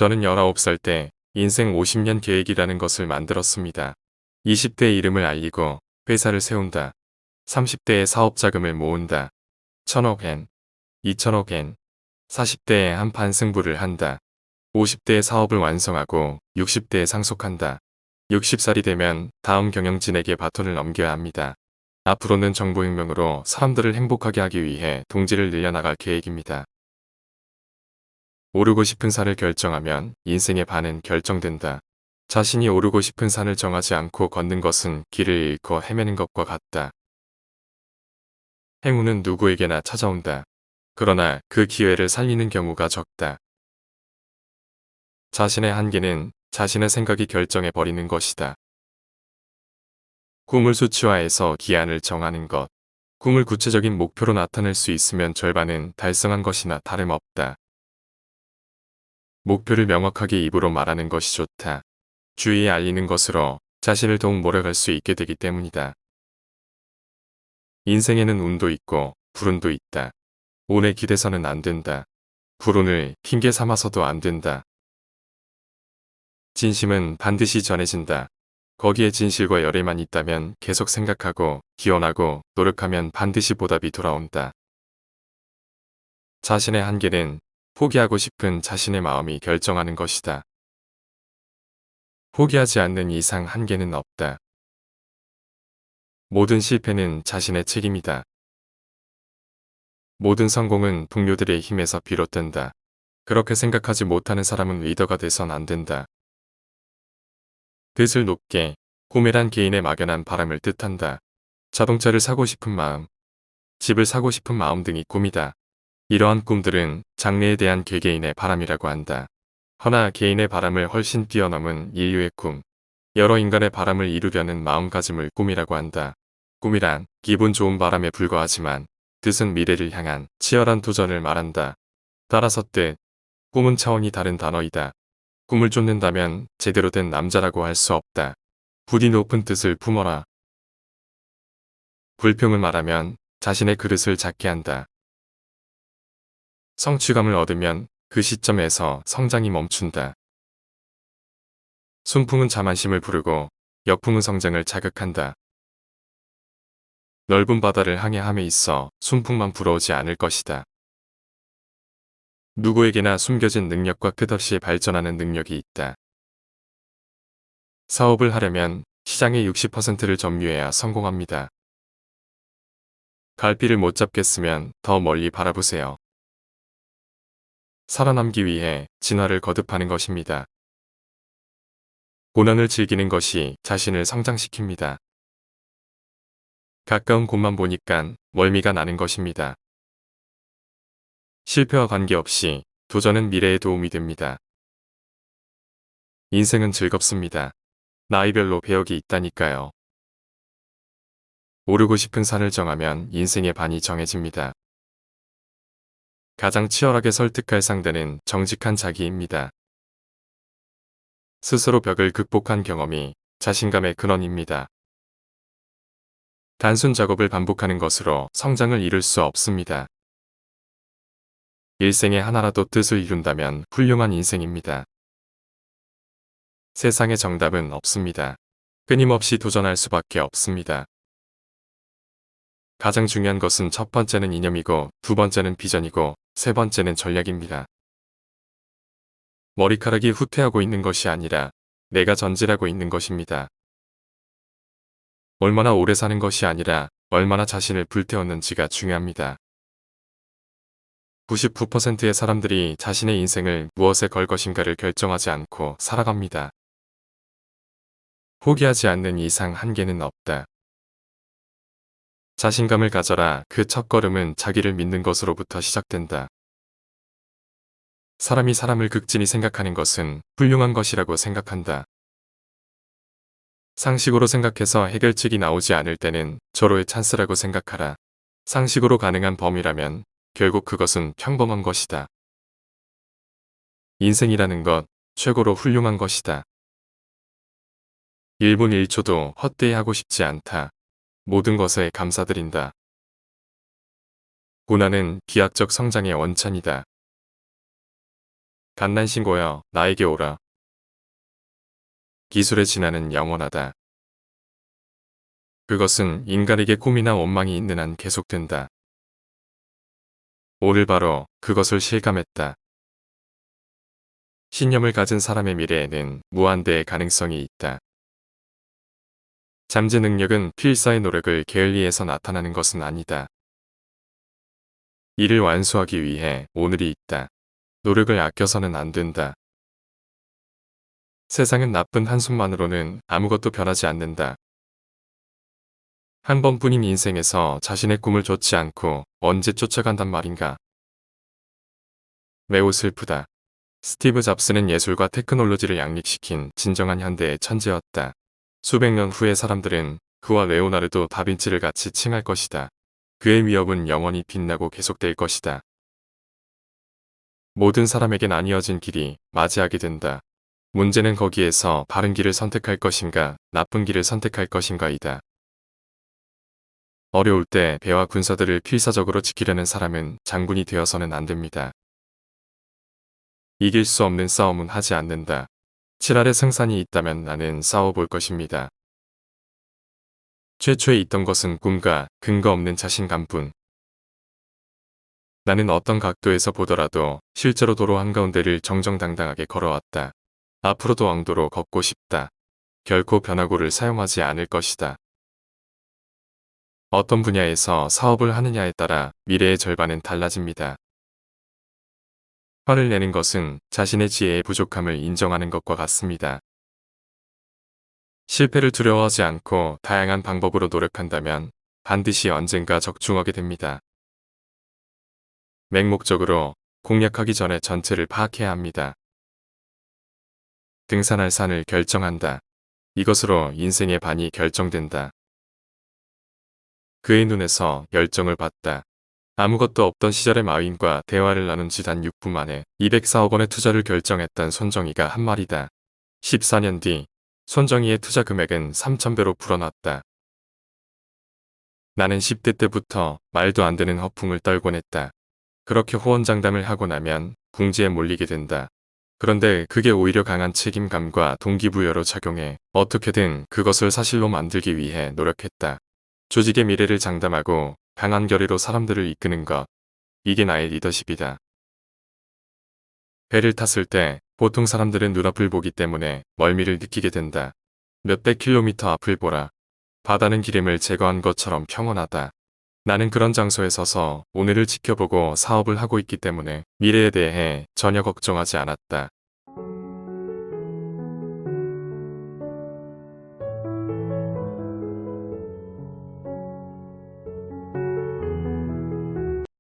저는 19살 때 인생 50년 계획이라는 것을 만들었습니다. 20대에 이름을 알리고 회사를 세운다. 30대에 사업 자금을 모은다. 1000억 엔, 2000억 엔. 40대에 한판 승부를 한다. 50대에 사업을 완성하고 60대에 상속한다. 60살이 되면 다음 경영진에게 바톤을 넘겨야 합니다. 앞으로는 정보혁명으로 사람들을 행복하게 하기 위해 동지를 늘려나갈 계획입니다. 오르고 싶은 산을 결정하면 인생의 반은 결정된다. 자신이 오르고 싶은 산을 정하지 않고 걷는 것은 길을 잃고 헤매는 것과 같다. 행운은 누구에게나 찾아온다. 그러나 그 기회를 살리는 경우가 적다. 자신의 한계는 자신의 생각이 결정해버리는 것이다. 꿈을 수치화해서 기한을 정하는 것. 꿈을 구체적인 목표로 나타낼 수 있으면 절반은 달성한 것이나 다름없다. 목표를 명확하게 입으로 말하는 것이 좋다. 주위에 알리는 것으로 자신을 더욱 몰아갈 수 있게 되기 때문이다. 인생에는 운도 있고 불운도 있다. 운에 기대서는 안 된다. 불운을 핑계 삼아서도 안 된다. 진심은 반드시 전해진다. 거기에 진실과 열애만 있다면 계속 생각하고 기원하고 노력하면 반드시 보답이 돌아온다. 자신의 한계는 포기하고 싶은 자신의 마음이 결정하는 것이다. 포기하지 않는 이상 한계는 없다. 모든 실패는 자신의 책임이다. 모든 성공은 동료들의 힘에서 비롯된다. 그렇게 생각하지 못하는 사람은 리더가 돼선 안 된다. 뜻을 높게, 꿈이란 개인의 막연한 바람을 뜻한다. 자동차를 사고 싶은 마음, 집을 사고 싶은 마음 등이 꿈이다. 이러한 꿈들은 장래에 대한 개개인의 바람이라고 한다. 허나 개인의 바람을 훨씬 뛰어넘은 인류의 꿈, 여러 인간의 바람을 이루려는 마음가짐을 꿈이라고 한다. 꿈이란 기분 좋은 바람에 불과하지만 뜻은 미래를 향한 치열한 도전을 말한다. 따라서 뜻, 꿈은 차원이 다른 단어이다. 꿈을 쫓는다면 제대로 된 남자라고 할 수 없다. 부디 높은 뜻을 품어라. 불평을 말하면 자신의 그릇을 작게 한다. 성취감을 얻으면 그 시점에서 성장이 멈춘다. 순풍은 자만심을 부르고 역풍은 성장을 자극한다. 넓은 바다를 항해함에 있어 순풍만 불어오지 않을 것이다. 누구에게나 숨겨진 능력과 끝없이 발전하는 능력이 있다. 사업을 하려면 시장의 60%를 점유해야 성공합니다. 갈피를 못 잡겠으면 더 멀리 바라보세요. 살아남기 위해 진화를 거듭하는 것입니다. 고난을 즐기는 것이 자신을 성장시킵니다. 가까운 곳만 보니깐 멀미가 나는 것입니다. 실패와 관계없이 도전은 미래에 도움이 됩니다. 인생은 즐겁습니다. 나이별로 배역이 있다니까요. 오르고 싶은 산을 정하면 인생의 반이 정해집니다. 가장 치열하게 설득할 상대는 정직한 자기입니다. 스스로 벽을 극복한 경험이 자신감의 근원입니다. 단순 작업을 반복하는 것으로 성장을 이룰 수 없습니다. 일생에 하나라도 뜻을 이룬다면 훌륭한 인생입니다. 세상에 정답은 없습니다. 끊임없이 도전할 수밖에 없습니다. 가장 중요한 것은 첫 번째는 이념이고 두 번째는 비전이고 세 번째는 전략입니다. 머리카락이 후퇴하고 있는 것이 아니라 내가 전진하고 있는 것입니다. 얼마나 오래 사는 것이 아니라 얼마나 자신을 불태웠는지가 중요합니다. 99%의 사람들이 자신의 인생을 무엇에 걸 것인가를 결정하지 않고 살아갑니다. 포기하지 않는 이상 한계는 없다. 자신감을 가져라. 그 첫걸음은 자기를 믿는 것으로부터 시작된다. 사람이 사람을 극진히 생각하는 것은 훌륭한 것이라고 생각한다. 상식으로 생각해서 해결책이 나오지 않을 때는 절호의 찬스라고 생각하라. 상식으로 가능한 범위라면 결국 그것은 평범한 것이다. 인생이라는 것 최고로 훌륭한 것이다. 1분 1초도 헛되이 하고 싶지 않다. 모든 것에 감사드린다. 고난은 기하적 성장의 원천이다. 갓난신고여, 나에게 오라. 기술의 진화는 영원하다. 그것은 인간에게 꿈이나 원망이 있는 한 계속된다. 오늘 바로 그것을 실감했다. 신념을 가진 사람의 미래에는 무한대의 가능성이 있다. 잠재 능력은 필사의 노력을 게을리해서 나타나는 것은 아니다. 이를 완수하기 위해 오늘이 있다. 노력을 아껴서는 안 된다. 세상은 나쁜 한숨만으로는 아무것도 변하지 않는다. 한 번뿐인 인생에서 자신의 꿈을 쫓지 않고 언제 쫓아간단 말인가. 매우 슬프다. 스티브 잡스는 예술과 테크놀로지를 양립시킨 진정한 현대의 천재였다. 수백 년 후의 사람들은 그와 레오나르도 다빈치를 같이 칭할 것이다. 그의 위협은 영원히 빛나고 계속될 것이다. 모든 사람에게 나뉘어진 길이 맞이하게 된다. 문제는 거기에서 바른 길을 선택할 것인가, 나쁜 길을 선택할 것인가이다. 어려울 때 배와 군사들을 필사적으로 지키려는 사람은 장군이 되어서는 안 됩니다. 이길 수 없는 싸움은 하지 않는다. 7알의 승산이 있다면 나는 싸워볼 것입니다. 최초에 있던 것은 꿈과 근거 없는 자신감뿐. 나는 어떤 각도에서 보더라도 실제로 도로 한가운데를 정정당당하게 걸어왔다. 앞으로도 왕도로 걷고 싶다. 결코 변화구를 사용하지 않을 것이다. 어떤 분야에서 사업을 하느냐에 따라 미래의 절반은 달라집니다. 화를 내는 것은 자신의 지혜의 부족함을 인정하는 것과 같습니다. 실패를 두려워하지 않고 다양한 방법으로 노력한다면 반드시 언젠가 적중하게 됩니다. 맹목적으로 공략하기 전에 전체를 파악해야 합니다. 등산할 산을 결정한다. 이것으로 인생의 반이 결정된다. 그의 눈에서 열정을 봤다. 아무것도 없던 시절의 마윈과 대화를 나눈 지 단 6분 만에 204억 원의 투자를 결정했던 손정희가 한 말이다. 14년 뒤 손정희의 투자 금액은 3,000배로 불어났다. 나는 10대 때부터 말도 안 되는 허풍을 떨곤 했다. 그렇게 호언장담을 하고 나면 궁지에 몰리게 된다. 그런데 그게 오히려 강한 책임감과 동기부여로 작용해 어떻게든 그것을 사실로 만들기 위해 노력했다. 조직의 미래를 장담하고 강한 결의로 사람들을 이끄는 것. 이게 나의 리더십이다. 배를 탔을 때 보통 사람들은 눈앞을 보기 때문에 멀미를 느끼게 된다. 몇백 킬로미터 앞을 보라. 바다는 기름을 제거한 것처럼 평온하다. 나는 그런 장소에 서서 오늘을 지켜보고 사업을 하고 있기 때문에 미래에 대해 전혀 걱정하지 않았다.